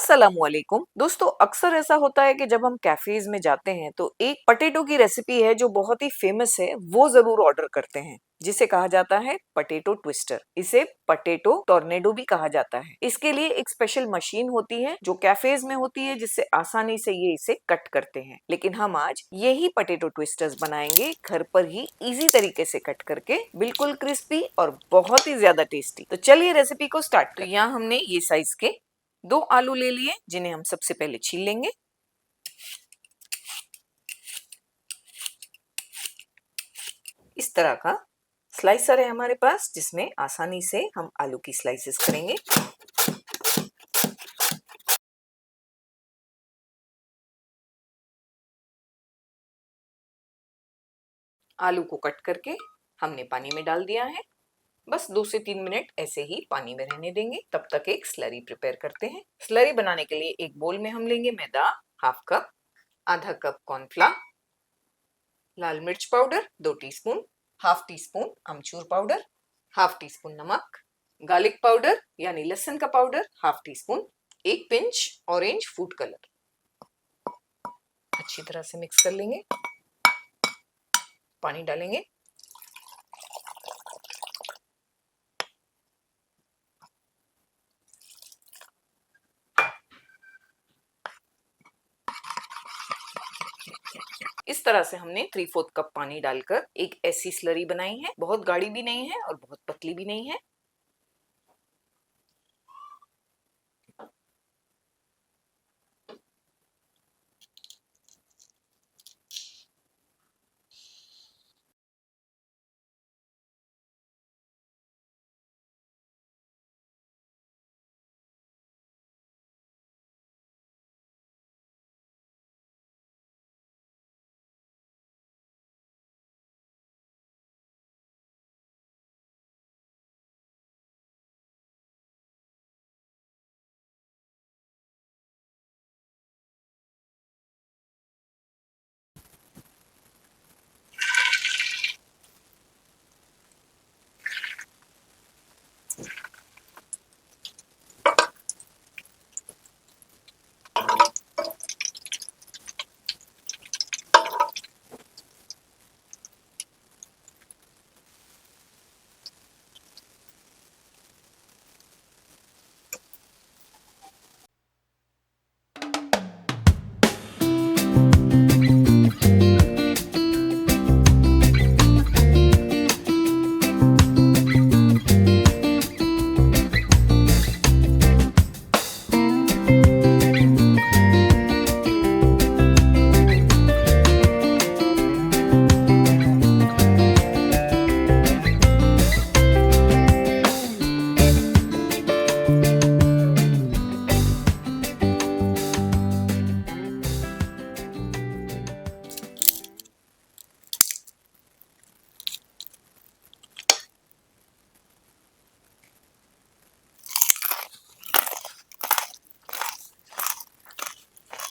अस्सलामुअलैकुम दोस्तों, अक्सर ऐसा होता है कि जब हम कैफेज में जाते हैं तो एक पटेटो की रेसिपी है जो बहुत ही फेमस है, वो जरूर ऑर्डर करते हैं, जिसे कहा जाता है पटेटो ट्विस्टर। इसे पटेटो टोर्नेडो भी कहा जाता है। इसके लिए एक स्पेशल मशीन होती है जो कैफेज में होती है, जिससे आसानी से ये इसे कट करते हैं। लेकिन हम आज यही पटेटो ट्विस्टर्स बनाएंगे घर पर ही इजी तरीके से कट करके, बिल्कुल क्रिस्पी और बहुत ही ज्यादा टेस्टी। तो चलिए रेसिपी को स्टार्ट करें। तो यहाँ हमने ये साइज के 2 आलू ले लिए, जिन्हें हम सबसे पहले छील लेंगे। इस तरह का स्लाइसर है हमारे पास, जिसमें आसानी से हम आलू की स्लाइसेस करेंगे। आलू को कट करके हमने पानी में डाल दिया है। बस 2 से 3 मिनट ऐसे ही पानी में रहने देंगे। तब तक एक स्लरी प्रिपेयर करते हैं। स्लरी बनाने के लिए एक बोल में हम लेंगे मैदा हाफ कप, आधा कप कॉर्नफ्लावर, लाल मिर्च powder 2 teaspoon, half teaspoon अमचूर पाउडर, हाफ टी स्पून नमक, गार्लिक पाउडर यानी लहसुन का पाउडर हाफ टी स्पून, एक पिंच ऑरेंज फूड कलर। अच्छी तरह से मिक्स कर लेंगे। पानी डालेंगे। इस तरह से हमने 3/4 कप पानी डालकर एक ऐसी स्लरी बनाई है। बहुत गाढ़ी भी नहीं है और बहुत पतली भी नहीं है।